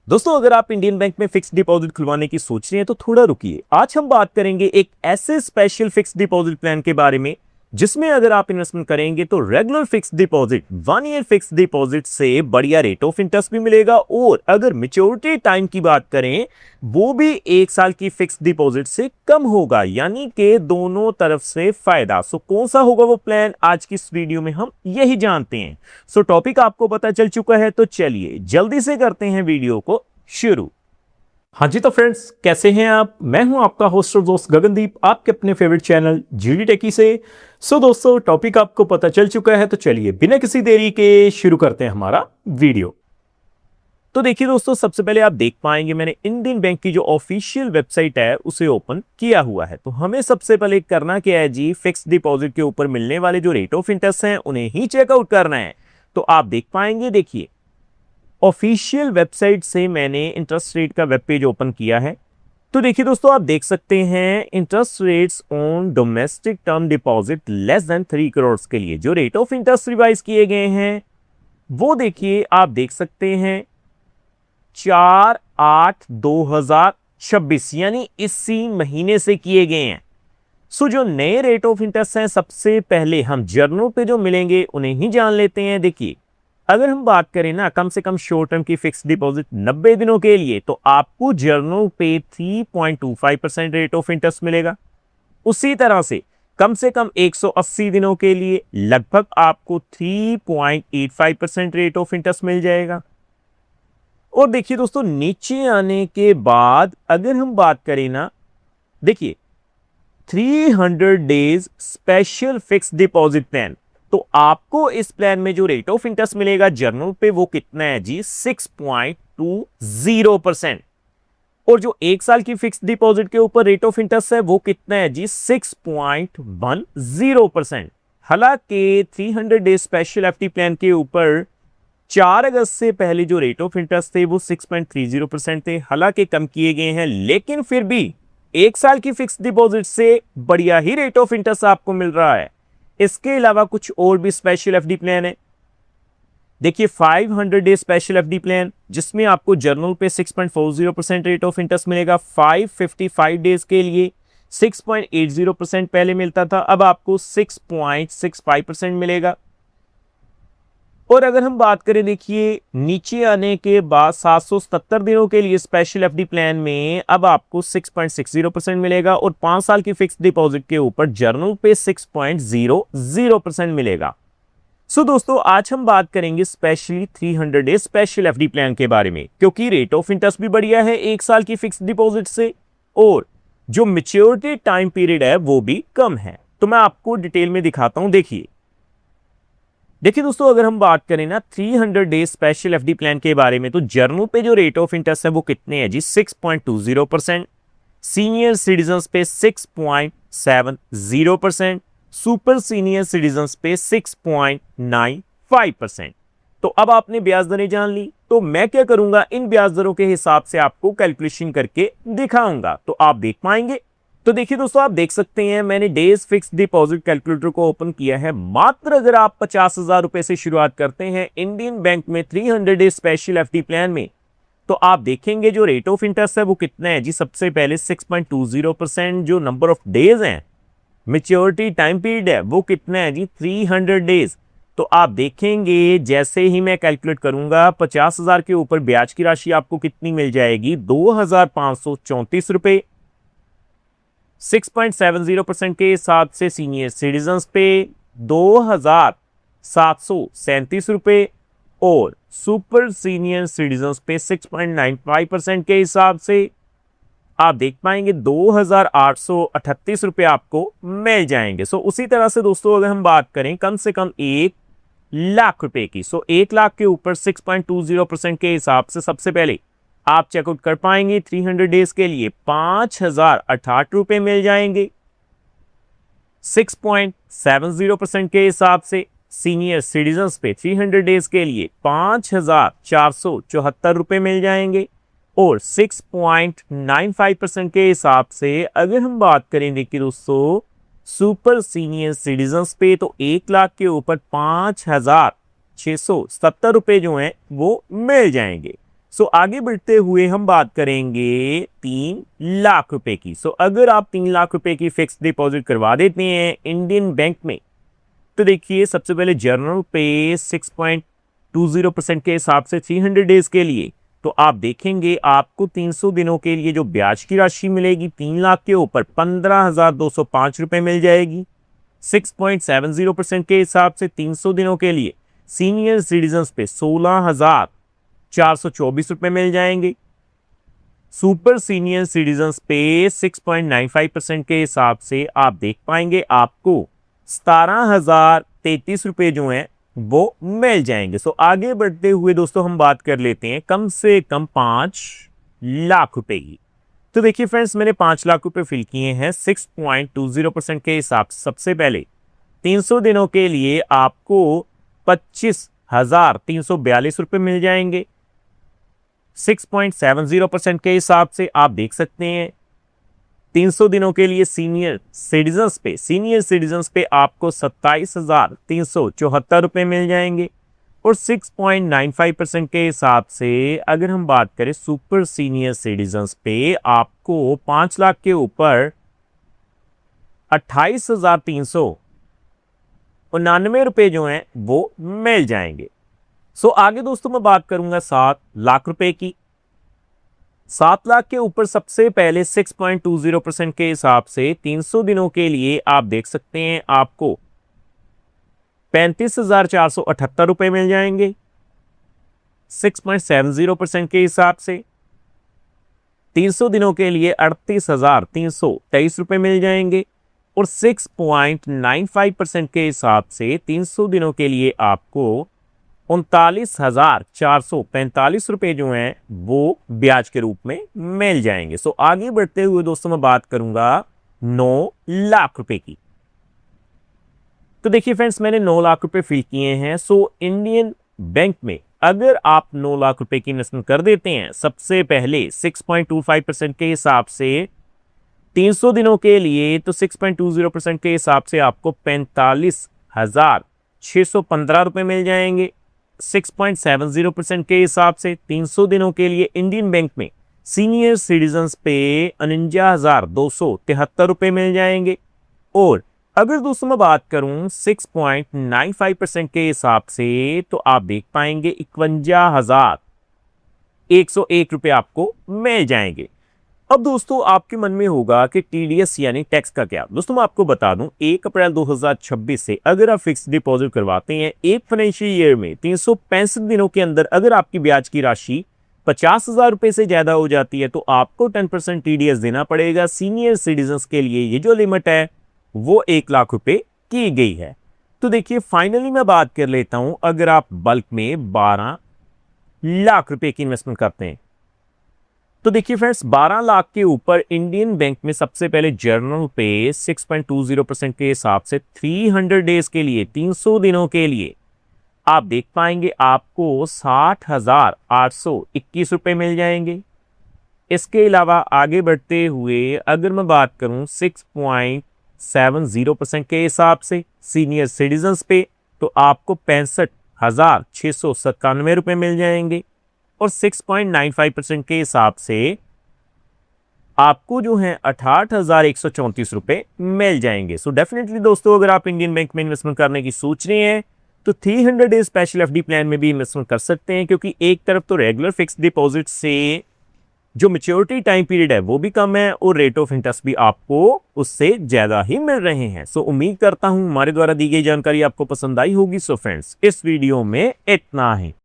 दोस्तों, अगर आप इंडियन बैंक में फिक्स डिपॉजिट खुलवाने की सोच रहे हैं तो थोड़ा रुकिए। आज हम बात करेंगे एक ऐसे स्पेशल फिक्स डिपॉजिट प्लान के बारे में जिसमें अगर आप इन्वेस्टमेंट करेंगे तो regular fix deposit 1 year fix deposit से बढ़िया रेट ऑफ इंटरेस्ट भी मिलेगा, और अगर मेच्योरिटी टाइम की बात करें वो भी 1 साल की फिक्स डिपॉजिट से कम होगा, यानी कि दोनों तरफ से फायदा। सो कौन सा होगा वो प्लान, आज की इस वीडियो में हम यही जानते हैं। सो टॉपिक आपको पता चल चुका है तो चलिए जल्दी से करते हैं वीडियो को शुरू। हाँ जी, तो फ्रेंड्स कैसे हैं आप? मैं हूं आपका होस्ट और दोस्त गगनदीप, आपके अपने फेवरेट चैनल जीडी टेकी से। सो दोस्तों, टॉपिक आपको पता चल चुका है तो चलिए बिना किसी देरी के शुरू करते हैं हमारा वीडियो। तो देखिए दोस्तों, सबसे पहले आप देख पाएंगे मैंने इंडियन बैंक की जो ऑफिशियल वेबसाइट है उसे ओपन किया हुआ है। तो हमें सबसे पहले करना क्या है जी, फिक्स डिपॉजिट के ऊपर मिलने वाले जो रेट ऑफ इंटरेस्ट हैं उन्हें ही चेकआउट करना है। तो आप देख पाएंगे, देखिए ऑफिशियल वेबसाइट से मैंने इंटरेस्ट रेट का वेब पेज ओपन किया है। तो देखिए दोस्तों, आप देख सकते हैं interest rates on domestic term deposit less than 3 crore के लिए जो रेट ऑफ इंटरेस्ट रिवाइज किए गए हैं वो देखिए आप देख सकते हैं 4/8/2026 यानी इसी महीने से किए गए हैं। सो जो नए रेट ऑफ इंटरेस्ट हैं सबसे पहले हम जर्नल पे जो मिलेंगे उन्हें ही जान लेते हैं। देखिए, अगर हम बात करें ना कम से कम शॉर्ट टर्म की फिक्स डिपॉजिट 90 दिनों के लिए तो आपको जर्नल पे 3.25% रेट ऑफ इंटरेस्ट मिलेगा। उसी तरह से कम 180 दिनों के लिए लगभग आपको 3.85% रेट ऑफ इंटरेस्ट मिल जाएगा। और देखिए दोस्तों, नीचे आने के बाद अगर हम बात करें ना, देखिए 300 days special fix deposit plan, तो आपको इस प्लान में जो रेट ऑफ इंटरेस्ट मिलेगा जर्नल पे वो कितना है जी, 6.20%। और जो 1 साल की फिक्स डिपॉजिट के ऊपर रेट ऑफ इंटरेस्ट है वो कितना है जी, 6.10%। हालांकि 300 डेज स्पेशल एफडी प्लान के ऊपर 4 अगस्त से पहले जो रेट ऑफ इंटरेस्ट थे वो 6.30% थे, हालांकि कम किए गए हैं, लेकिन फिर भी 1 साल की फिक्स डिपॉजिट से बढ़िया ही रेट ऑफ इंटरेस्ट आपको मिल रहा है। इसके अलावा कुछ और भी स्पेशल एफडी प्लान है। देखिए 500 डे स्पेशल एफडी प्लान जिसमें आपको जर्नल पे 6.40% रेट ऑफ इंटरेस्ट मिलेगा। 555 डेज के लिए 6.80% पहले मिलता था, अब आपको 6.65% मिलेगा। और अगर हम बात करें, देखिए नीचे आने के बाद 777 दिनों के लिए स्पेशल एफडी प्लान में अब आपको 6.60% मिलेगा, और 5 साल की फिक्स डिपॉजिट के ऊपर जर्नल पे 6.00% मिलेगा। सो दोस्तों, आज हम बात करेंगे specially 300 day special FD plan के बारे में, क्योंकि रेट ऑफ इंटरेस्ट भी बढ़िया है 1 साल की फिक्स डिपॉजिट से, और जो मैच्योरिटी टाइम पीरियड है वो भी कम है। तो मैं आपको डिटेल में दिखाता हूं। देखिए दोस्तों, अगर हम बात करें ना 300 डे स्पेशल एफडी प्लान के बारे में तो जर्नल पे जो रेट ऑफ इंटरेस्ट है वो कितने हैं जी, 6.20%। सीनियर सिटीजन पे 6.70%, सुपर सीनियर सिटीजन पे 6.95%। तो अब आपने ब्याज दरें जान ली, तो मैं क्या करूंगा, इन ब्याज दरों के हिसाब से आपको कैलकुलेशन करके दिखाऊंगा, तो आप देख पाएंगे। तो देखिए दोस्तों, आप देख सकते हैं मैंने डेज फिक्स डिपॉजिट कैलकुलेटर को ओपन किया है। मात्र अगर आप 50,000 रुपए से शुरुआत करते हैं इंडियन बैंक में 300 डेज स्पेशल एफडी प्लान में, तो आप देखेंगे जो रेट ऑफ इंटरेस्ट है वो कितना है जी, सबसे पहले 6.20%। जो नंबर ऑफ डेज हैं, मैच्योरिटी टाइम पीरियड है वो कितना है जी, 300 डेज। तो आप देखेंगे जैसे ही मैं कैलकुलेट करूंगा 50,000 के ऊपर ब्याज की राशि आपको कितनी मिल जाएगी, 2,534 रुपए। 6.70% के हिसाब से सीनियर सिटीजन पे 2,737 रुपए, और सुपर सीनियर सिटीजन पे 6.95% के हिसाब से आप देख पाएंगे 2,838 रुपए आपको मिल जाएंगे। सो उसी तरह से दोस्तों, अगर हम बात करें कम से कम 1 लाख रुपए की, 1 लाख के ऊपर 6.20% के हिसाब से सबसे पहले आप चेकआउट कर पाएंगे 300 डेज के लिए 5,068 रुपए मिल जाएंगे। 6.70% के हिसाब से सीनियर सिटीजन पे 300 डेज के लिए 5,474 रुपए मिल जाएंगे, और 6.95% के हिसाब से अगर हम बात करें देखिए दोस्तों सुपर सीनियर सिटीजन पे, तो 1 लाख के ऊपर 5,670 रुपए जो हैं वो मिल जाएंगे। सो आगे बढ़ते हुए हम बात करेंगे 3 लाख रुपए की। सो अगर आप 3 लाख रुपए की फिक्स डिपॉजिट करवा देते हैं इंडियन बैंक में, तो देखिए सबसे पहले जर्नल पे 6.20% के हिसाब से 300 डेज के लिए, तो आप देखेंगे आपको 300 दिनों के लिए जो ब्याज की राशि मिलेगी 3 लाख के ऊपर 15,205 रुपए मिल जाएगी। 6.70% के हिसाब से 300 दिनों के लिए सीनियर सिटीजन्स पे 16,424 रुपए मिल जाएंगे। सुपर सीनियर सिटीजन्स पे 6.95% के हिसाब से आप देख पाएंगे आपको 17,033 रुपए जो हैं वो मिल जाएंगे। सो आगे बढ़ते हुए दोस्तों हम बात कर लेते हैं कम से कम 5 लाख रुपए की। तो देखिए फ्रेंड्स, मैंने 5 लाख रुपए फिल किए हैं 6.20% के हिसाब से। सबसे पहले 300 दिनों के लिए आपको 25,342 रुपए मिल जाएंगे 6.70% के हिसाब से। आप देख सकते हैं 300 दिनों के लिए सीनियर सिटीजन्स पे आपको 27,374 रुपए मिल जाएंगे। और 6.95% के हिसाब से अगर हम बात करें सुपर सीनियर सिटीजन्स पे, आपको 5 लाख के ऊपर 28,399 रुपए जो हैं वो मिल जाएंगे। सो आगे दोस्तों मैं बात करूंगा 7 लाख रुपए की। 7 लाख के ऊपर सबसे पहले 6.20% के हिसाब से 300 दिनों के लिए आप देख सकते हैं आपको 35,478 रुपए मिल जाएंगे 6.70% के हिसाब से। 300 दिनों के लिए 38,323 रुपए मिल जाएंगे और 6.95% के हिसाब से 300 दिनों के लिए आपको 39,445 रुपए जो हैं वो ब्याज के रूप में मिल जाएंगे। सो आगे बढ़ते हुए दोस्तों मैं बात करूंगा 9 लाख रुपए की। तो देखिए फ्रेंड्स, मैंने 9 लाख रुपए फिल किए हैं। सो इंडियन बैंक में अगर आप 9 लाख रुपए की इन्वेस्टमेंट कर देते हैं, सबसे पहले 6.25% के हिसाब से 300 दिनों के लिए, तो 6.20% के हिसाब से आपको 45,615 रुपए मिल जाएंगे। 6.70% के हिसाब से 300 दिनों के लिए इंडियन बैंक में सीनियर सिटीजन्स पे 49,273 रुपए मिल जाएंगे। और अगर दोस्तों मैं बात करूं 6.95% के हिसाब से, तो आप देख पाएंगे 51,101 रुपए आपको मिल जाएंगे। अब दोस्तों आपके मन में होगा कि टीडीएस यानी टैक्स का क्या। दोस्तों मैं आपको बता दूं 1 अप्रैल 2026 से अगर आप फिक्स डिपॉजिट करवाते हैं एक फाइनेंशियल ईयर में 365 दिनों के अंदर, अगर आपकी ब्याज की राशि 50,000 रुपए से ज्यादा हो जाती है तो आपको 10% टीडीएस देना पड़ेगा। सीनियर सिटीजन्स के लिए ये जो लिमिट है वो 1 लाख रुपए की गई है। तो देखिए फाइनली मैं बात कर लेता हूं, अगर आप बल्क में 12 लाख रुपए की इन्वेस्टमेंट करते हैं, तो देखिए फ्रेंड्स 12 लाख के ऊपर इंडियन बैंक में सबसे पहले जर्नल पे 6.20% के हिसाब से 300 डेज के लिए 300 दिनों के लिए आप देख पाएंगे आपको 60,821 रुपए मिल जाएंगे। इसके अलावा आगे बढ़ते हुए अगर मैं बात करूं 6.70% के हिसाब से सीनियर सिटीजन्स पे, तो आपको 65,697 रुपए मिल जाएंगे। और 6.95% के हिसाब से आपको जो है 68,134 रुपए मिल जाएंगे। सो डेफिनेटली दोस्तों अगर आप इंडियन बैंक में इन्वेस्टमेंट करने की सोच रहे हैं तो 300 डेज स्पेशल एफडी प्लान में भी इन्वेस्टमेंट कर सकते हैं, क्योंकि एक तरफ तो रेगुलर फिक्स डिपॉजिट से जो मैच्योरिटी टाइम पीरियड है वो भी कम है और रेट ऑफ इंटरेस्ट भी आपको उससे ज्यादा ही मिल रहे हैं। सो उम्मीद करता हूं हमारे द्वारा दी गई जानकारी आपको पसंद आई होगी। सो फ्रेंड्स इस वीडियो में इतना ही।